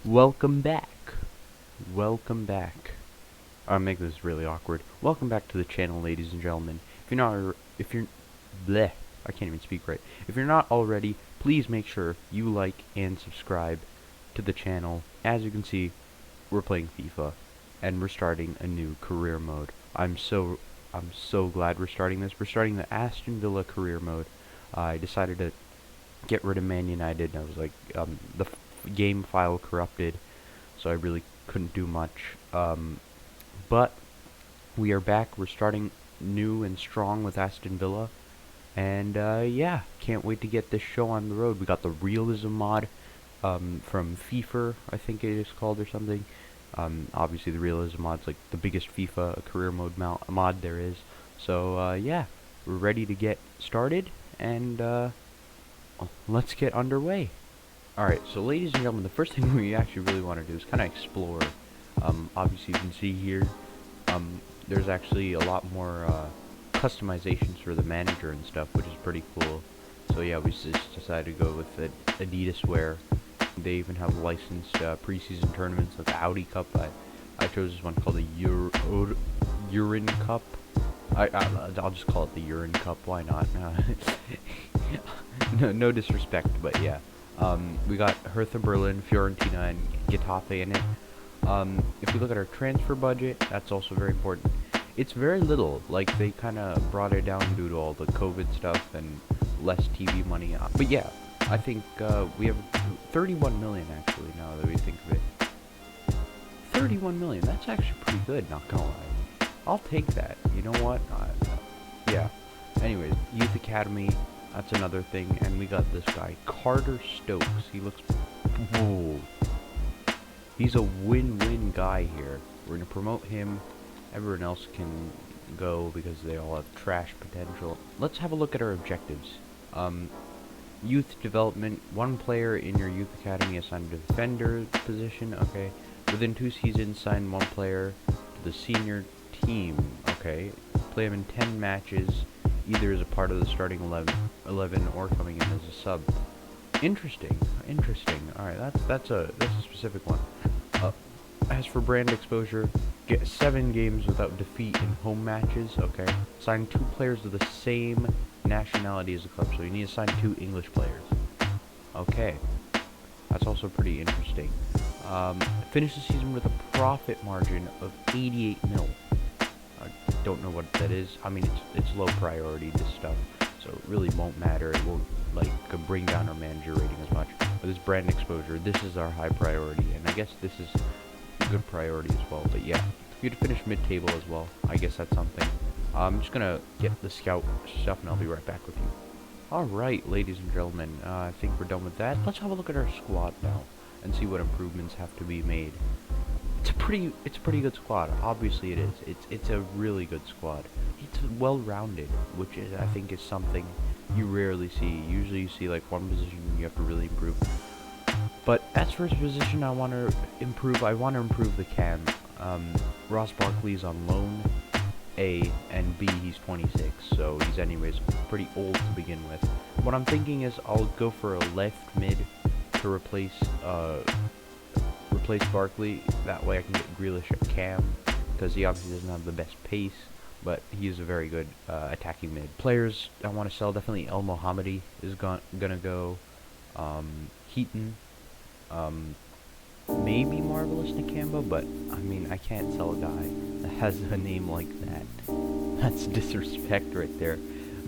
Welcome back. Welcome back. I'll make this really awkward. Welcome back to the channel, ladies and gentlemen. If you're, bleh, I can't even speak right. If you're not already, please make sure you like and subscribe to the channel. As you can see, we're playing FIFA, and we're starting a new career mode. I'm so glad we're starting this. We're starting the Aston Villa career mode. I decided to get rid of Man United. I was like, the game file corrupted, so I really couldn't do much. But we are back. We're starting new and strong with Aston Villa, and yeah, can't wait to get this show on the road. We got the realism mod from FIFA, I think it is called, or something. Obviously the realism mod's like the biggest FIFA career mode mod there is. So yeah, we're ready to get started, and let's get underway. Alright, so ladies and gentlemen, the first thing we actually really want to do is kind of explore. Obviously you can see here, there's actually a lot more customizations for the manager and stuff, which is pretty cool. So yeah, we just decided to go with the Adidas wear. They even have licensed preseason tournaments like the Audi Cup. I chose this one called the Urine Cup. I'll just call it the Urine Cup, why not? No disrespect, but yeah. We got Hertha Berlin, Fiorentina, and Getafe in it. If we look at our transfer budget, that's also very important. It's very little, like they kind of brought it down due to all the COVID stuff and less TV money. But yeah, I think we have 31 million actually, now that we think of it. 31 million, that's actually pretty good, not gonna lie. I'll take that, you know what? Yeah. Anyways, Youth Academy. That's another thing, and we got this guy, Carter Stokes. He looks, whoa. He's a win-win guy here. We're gonna promote him. Everyone else can go because they all have trash potential. Let's have a look at our objectives. Youth development. One player in your youth academy assigned a defender position. Okay. Within 2 seasons, sign 1 player to the senior team. Okay. Play him in 10 matches. Either as a part of the starting 11 or coming in as a sub. Interesting. Alright, that's a specific one. As for brand exposure, get 7 games without defeat in home matches. Okay. Sign 2 players of the same nationality as the club, so you need to sign 2 English players. Okay. That's also pretty interesting. Finish the season with a profit margin of 88 mil. I don't know what that is. I mean, it's low priority, this stuff, so it really won't matter. It won't like bring down our manager rating as much. But this brand exposure, this is our high priority, and I guess this is a good priority as well. But yeah, we had to finish mid-table as well. I guess that's something. I'm just gonna get the scout stuff, and I'll be right back with you. Alright, ladies and gentlemen, I think we're done with that. Let's have a look at our squad now and see what improvements have to be made. It's a pretty good squad. Obviously it is. It's a really good squad. It's well-rounded, which is, I think, is something you rarely see. Usually you see like one position you have to really improve. But as for his position, I want to improve the cam. Ross Barkley's on loan, A, and B, he's 26, so he's anyways pretty old to begin with. What I'm thinking is I'll go for a left mid to replace Barkley. That way I can get Grealish at cam, because he obviously doesn't have the best pace, but he is a very good attacking mid. Players I want to sell, definitely El Mohammadi is gonna go. Heaton, maybe Marvelous Nakamba, but I mean, I can't sell a guy that has a name like that. That's disrespect right there.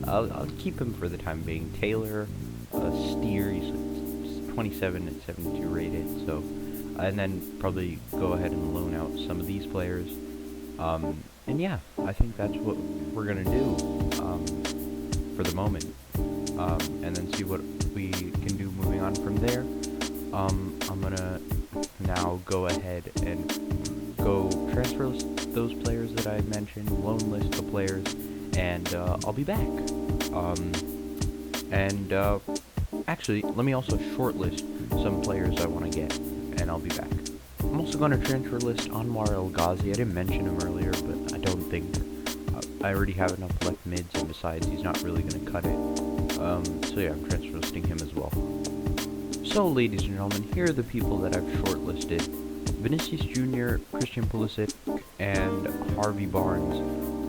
I'll keep him for the time being. Taylor, Steer, he's 27 and 72 rated, so. And then probably go ahead and loan out some of these players. And yeah, I think that's what we're gonna do for the moment. And then see what we can do moving on from there. I'm gonna now go ahead and go transfer list those players that I mentioned, loan list the players, and I'll be back. Actually, let me also shortlist some players I want to get, and I'll be back. I'm also going to transfer list Anwar El Ghazi. I didn't mention him earlier, but I don't think I already have enough left mids, and besides, he's not really going to cut it. So yeah, I'm transfer listing him as well. So, ladies and gentlemen, here are the people that I've shortlisted. Vinicius Jr., Christian Pulisic, and Harvey Barnes.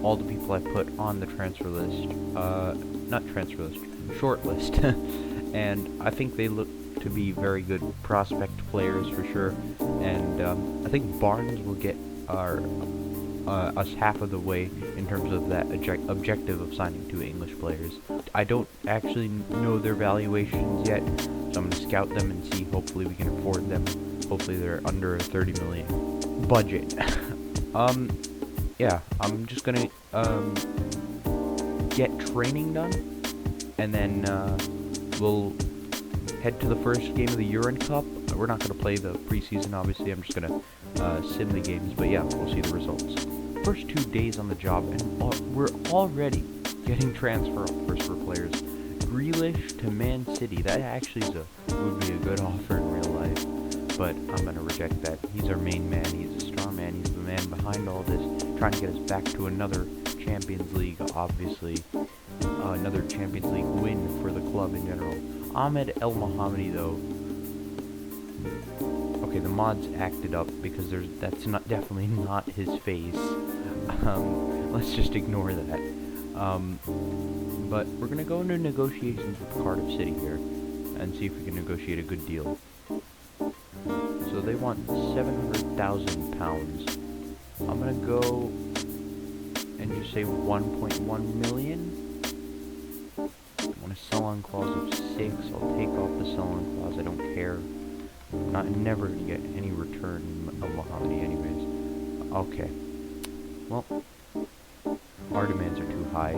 All the people I put on the transfer list. Not transfer list, short list. And I think they look to be very good prospect players for sure. And I think Barnes will get us half of the way in terms of that objective of signing 2 English players. I don't actually know their valuations yet, so I'm going to scout them and see. Hopefully we can afford them. Hopefully they're under a 30 million budget. Yeah, I'm just going to get training done, and then we'll head to the first game of the Euro Cup. We're not going to play the preseason, obviously. I'm just going to sim the games, but yeah, we'll see the results. First 2 days on the job, and we're already getting transfer offers for players. Grealish to Man City. That actually would be a good offer in real life, but I'm going to reject that. He's our main man. He's a star man. He's the man behind all this, trying to get us back to another Champions League, obviously. Another Champions League win for the club in general. Ahmed El Mohammadi, though. Okay, the mods acted up because that's definitely not his face. Let's just ignore that. But we're gonna go into negotiations with Cardiff City here and see if we can negotiate a good deal. So they want £700,000. I'm gonna go and just say 1.1 million. I want a sell-on clause of 6. I'll take off the sell-on clause. I don't care. Never to get any return in Al-Mohammadi anyways. Okay. Well, our demands are too high.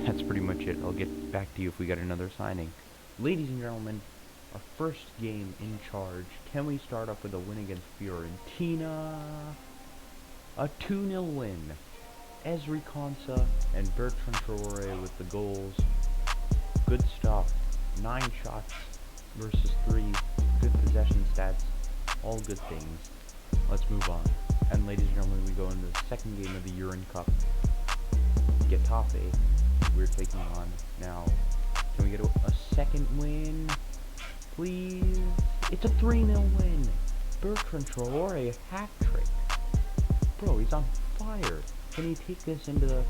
That's pretty much it. I'll get back to you if we get another signing. Ladies and gentlemen, our first game in charge. Can we start off with a win against Fiorentina? A 2-0 win. Ezri Konsa and Bertrand Traore with the goals. Good stuff. 9 shots versus 3. Good possession stats. All good things. Let's move on. And ladies and gentlemen, we go into the second game of the Euro Cup. Getafe, we're taking on now. Can we get a second win? Please? It's a 3-0 win. Bertrand Traore, hat-trick. Bro, he's on fire. Can he take this into the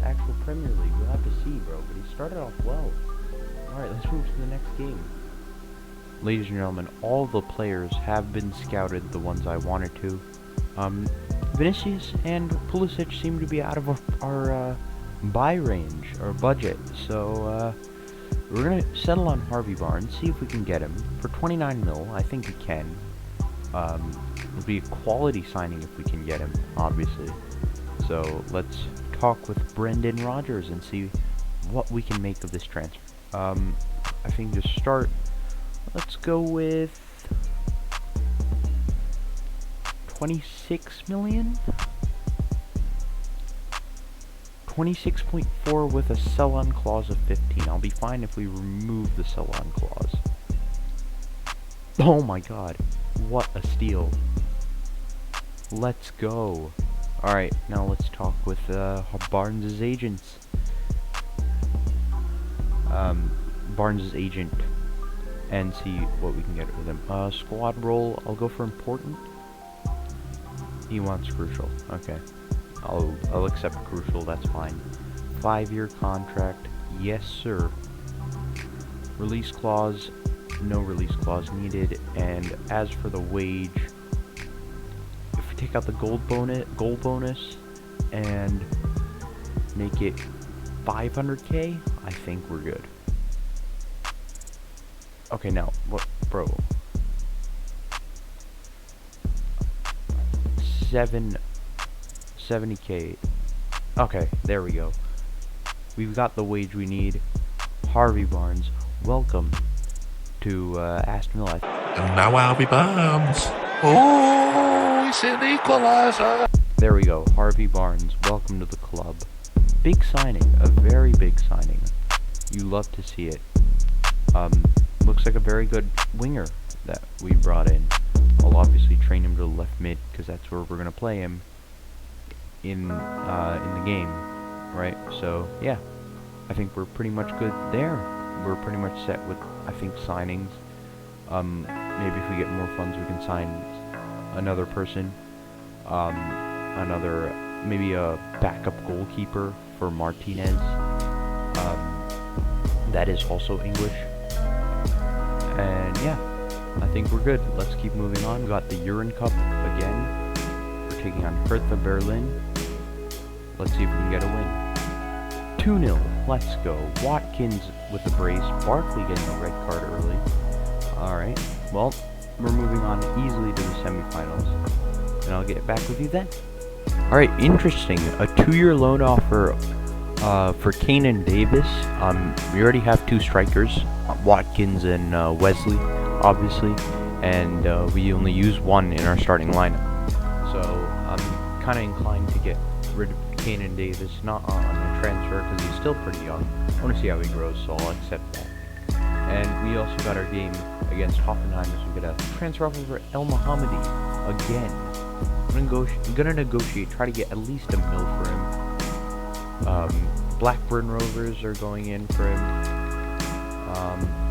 actual Premier League? We'll have to see, bro. But he started off well. Alright, let's move to the next game. Ladies and gentlemen, all the players have been scouted, the ones I wanted to. Vinicius and Pulisic seem to be out of our buy range, or budget, so we're going to settle on Harvey Barnes, see if we can get him. For 29 mil, I think we can. It'll be a quality signing if we can get him, obviously. So let's talk with Brendan Rodgers and see what we can make of this transfer. I think to start, let's go with 26 million? 26.4 with a sell-on clause of 15. I'll be fine if we remove the sell-on clause. Oh my god, what a steal. Let's go. Alright, now let's talk with Barnes' agents. Barnes' agent, and see what we can get with him. Squad role, I'll go for important. He wants crucial. Okay. I'll accept crucial, that's fine. 5-year contract, yes sir. Release clause, no release clause needed. And as for the wage, if we take out the goal bonus and make it 500k, I think we're good. Okay, now, what, bro? 70k. Okay, there we go. We've got the wage we need. Harvey Barnes, welcome to Aston Villa. And now Harvey Barnes. Oh, it's an equaliser. There we go. Harvey Barnes, welcome to the club. Big signing, a very big signing. You love to see it. Looks like a very good winger that we brought in. I'll obviously train him to left mid because that's where we're gonna play him in the game, right? So yeah, I think we're pretty much good there. we're pretty much set with, I think, signings. Maybe if we get more funds, we can sign another person. Another, maybe a backup goalkeeper for Martinez. That is also English. And yeah, I think we're good. Let's keep moving on. We got the Urin Cup again. We're taking on Hertha Berlin. Let's see if we can get a win. 2-0. Let's go. Watkins with the brace. Barkley getting a red card early. Alright. Well, we're moving on easily to the semifinals. And I'll get back with you then. Alright, interesting. A 2-year loan offer for Kane Davis. We already have 2 strikers. Watkins and Wesley, obviously. And we only use 1 in our starting lineup. So I'm kind of inclined to get rid of Kane Davis, not on a transfer because he's still pretty young. I want to see how he grows, so I'll accept that. And we also got our game against Hoffenheim, so we get a transfer offer for El Mohammadi again. I'm gonna negotiate, try to get at least $1 million for him. Blackburn Rovers are going in for him.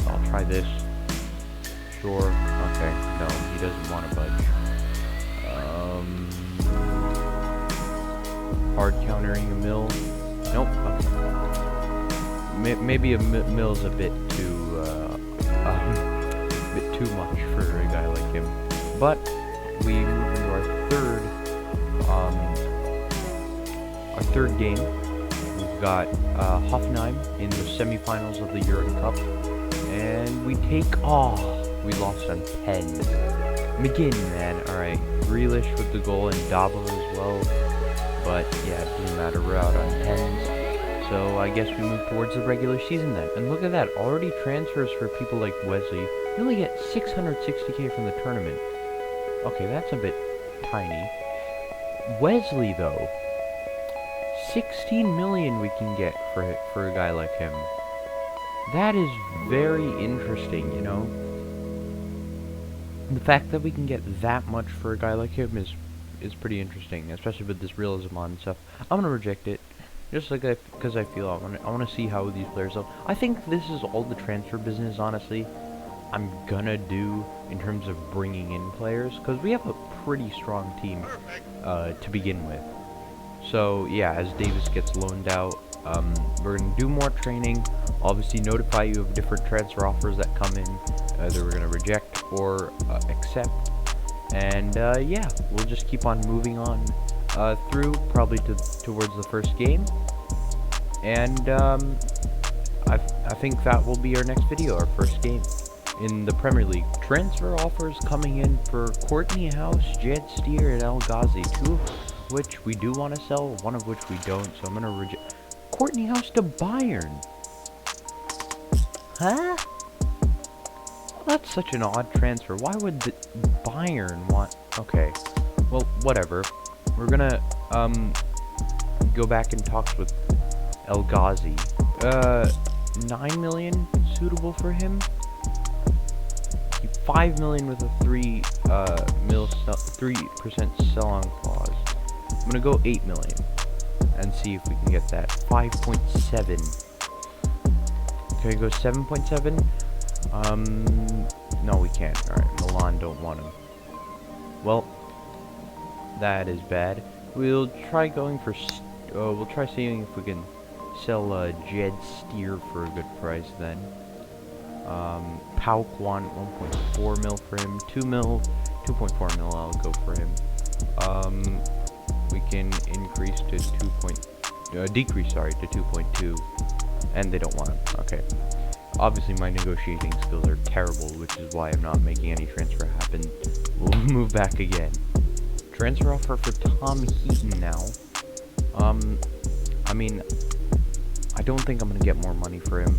I'll try this. Sure. Okay. No, he doesn't want to budge. Hard countering $1 mil. Nope. Okay. Maybe $1 mil's a bit too much for a guy like him. But we move into our third game. We've got Hoffenheim in the semifinals of the Euro Cup, and we lost on 10. McGinn, man. All right, Grealish with the goal and Dabo as well. But yeah, it doesn't matter. We're out on 10s. So I guess we move towards the regular season then. And look at that, already transfers for people like Wesley. You only get 660k from the tournament. Okay, that's a bit tiny. Wesley though, 16 million we can get for a guy like him. That is very interesting, you know. The fact that we can get that much for a guy like him is pretty interesting, especially with this realism on stuff. I'm gonna reject it, just like because I feel I want to see how these players are. I think this is all the transfer business, honestly, I'm gonna do in terms of bringing in players, because we have a pretty strong team to begin with. So yeah, as Davis gets loaned out, we're gonna do more training. Obviously, notify you of different transfer offers that come in, either we're gonna reject or accept. And yeah, we'll just keep on moving on through, probably towards the first game. And I think that will be our next video, our first game in the Premier League. Transfer offers coming in for Courtney House, Jed Steer, and El Ghazi, 2 of which we do want to sell, 1 of which we don't, so I'm going to reject. Courtney House to Bayern. Huh? That's such an odd transfer. Why would the Bayern want... Okay, well, whatever. We're gonna, go back in talks with El Ghazi. 9 million suitable for him? 5 million with a 3% sell-on clause. I'm gonna go 8 million and see if we can get that. 5.7. Can we go 7.7? No, we can't. Alright, Milan don't want him. Well, that is bad. We'll try going for... we'll try seeing if we can sell Jed Steer for a good price then. Pauk want 1.4 mil for him. 2 mil, 2.4 mil I'll go for him. We can increase to decrease, sorry, to 2.2. And they don't want him. Okay. Obviously, my negotiating skills are terrible, which is why I'm not making any transfer happen. We'll move back again. Transfer offer for Tom Heaton now. I mean, I don't think I'm gonna get more money for him,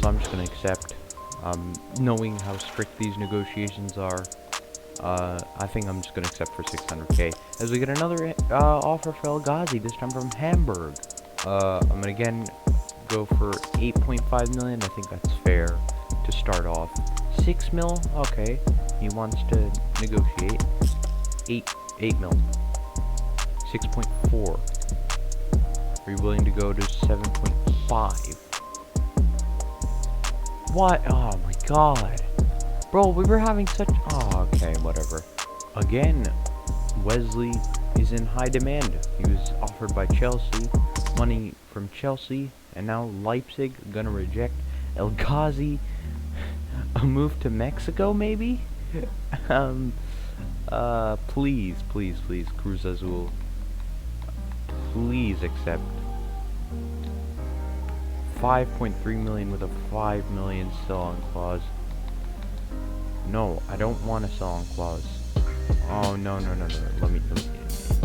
so I'm just gonna accept. Knowing how strict these negotiations are, I think I'm just gonna accept for 600k. As we get another offer for El Ghazi, this time from Hamburg. I'm gonna again go for 8.5 million. I think that's fair to start off. 6 mil, okay. He wants to negotiate. 8 mil. 6.4. Are you willing to go to 7.5? What? Oh my god. Bro, we were having such... Oh, okay, whatever. Again, Wesley is in high demand. He was offered by Chelsea, money from Chelsea, and now Leipzig gonna reject El Ghazi. A move to Mexico, maybe? Please, please, please, Cruz Azul. Please accept 5.3 million with a 5 million sell-on clause. No, I don't want a sell-on clause. Oh, no, no, no, no, let me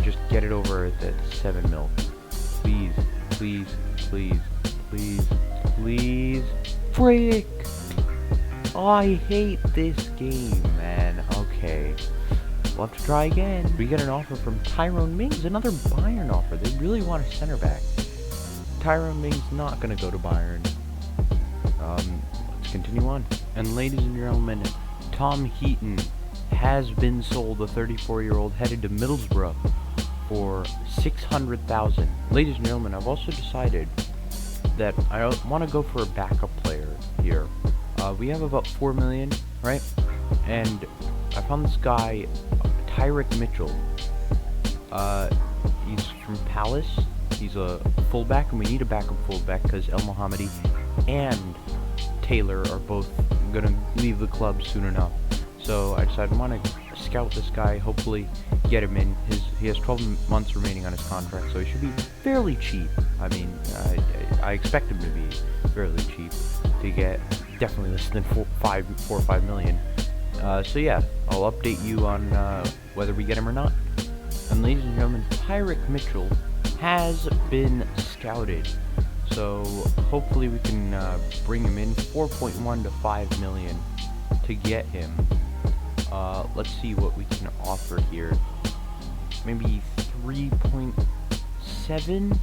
just get it over at 7 mil. Please, please, please, please, please. Frick! Oh, I hate this game, man. Okay. We'll have to try again. We get an offer from Tyrone Mings, another Bayern offer. They really want a center back. Tyrone Mings not gonna go to Bayern. Let's continue on. And ladies and gentlemen, Tom Heaton has been sold. The 34-year-old headed to Middlesbrough for 600,000. Ladies and gentlemen, I've also decided that I want to go for a backup player here. We have about 4 million, right? And I found this guy, Tyrick Mitchell. He's from Palace. He's a fullback, and we need a backup fullback because El Mohammadi and Taylor are both gonna leave the club soon enough. So I decided I want to scout this guy, hopefully get him in. He has 12 months remaining on his contract, so he should be fairly cheap. I mean, I expect him to be fairly cheap to get, definitely less than 4 or 5 million. So yeah, I'll update you on whether we get him or not. And ladies and gentlemen, Tyrick Mitchell has been scouted. So hopefully we can bring him in 4.1 to 5 million to get him. Let's see what we can offer here. Maybe 3.7.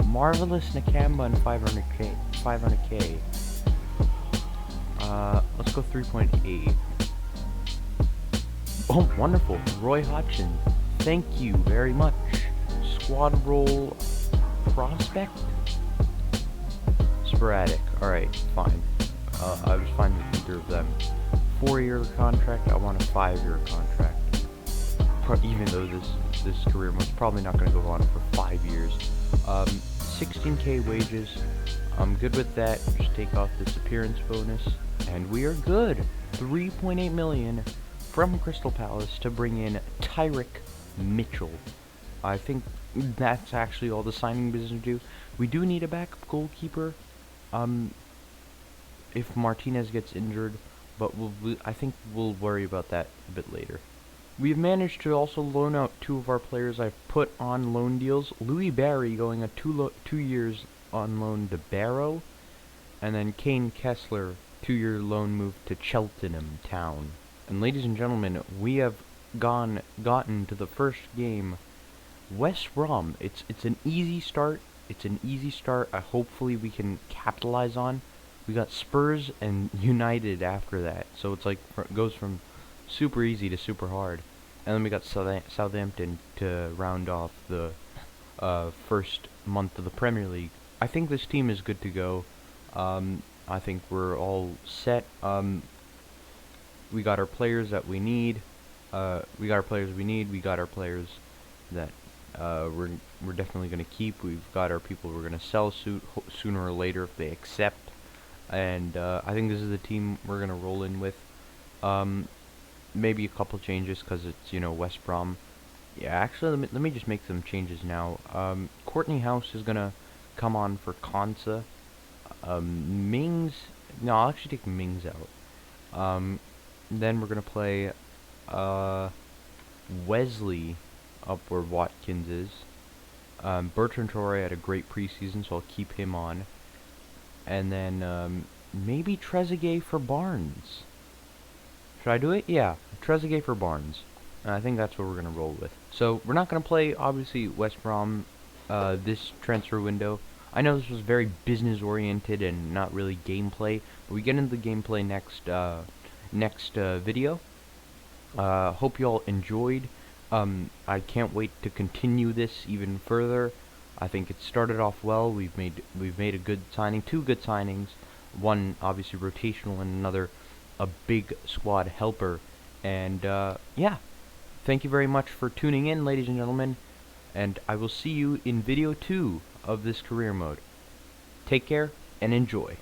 Marvelous Nakamba and 500k. 500k. Let's go 3.8. Oh, wonderful. Roy Hodgson. Thank you very much. Squad role prospect? Sporadic. Alright, fine. I was fine with either of them. 4-year contract, I want a 5-year contract. Even though this career mode's probably not going to go on for 5 years. 16k wages. I'm good with that. Just take off this appearance bonus. And we are good. 3.8 million from Crystal Palace to bring in Tyrick Mitchell. I think that's actually all the signing business do. We do need a backup goalkeeper. If Martinez gets injured, but I think we'll worry about that a bit later. We've managed to also loan out 2 of our players I've put on loan deals. Louis Barry going a 2 years on loan to Barrow, and then Kane Kessler 2-year loan move to Cheltenham Town. And ladies and gentlemen, we have gotten to the first game. West Brom. It's an easy start. It's an easy start. Hopefully we can capitalize on. We got Spurs and United after that, so it's like it goes from super easy to super hard. And then we got Southampton to round off the first month of the Premier League. I think this team is good to go. I think we're all set. We got our players that we need. We got our players we need. We got our players that we're definitely going to keep. We've got our people we're going to sell sooner or later if they accept. And I think this is the team we're going to roll in with. Maybe a couple changes because it's, West Brom. Yeah, actually, let me just make some changes now. Courtney House is going to come on for Konsa. Mings... No, I'll actually take Mings out. Then we're going to play Wesley up where Watkins is. Bertrand Traore had a great preseason, so I'll keep him on. And then maybe Trezeguet for Barnes. Should I do it? Yeah, Trezeguet for Barnes. And I think that's what we're going to roll with. So we're not going to play, obviously, West Brom this transfer window. I know this was very business-oriented and not really gameplay, but we get into the gameplay next video. Hope you all enjoyed. I can't wait to continue this even further. I think it started off well. We've made a good signing, two good signings, one obviously rotational and another a big squad helper. And yeah, thank you very much for tuning in, ladies and gentlemen, and I will see you in video 2 of this career mode. Take care and enjoy.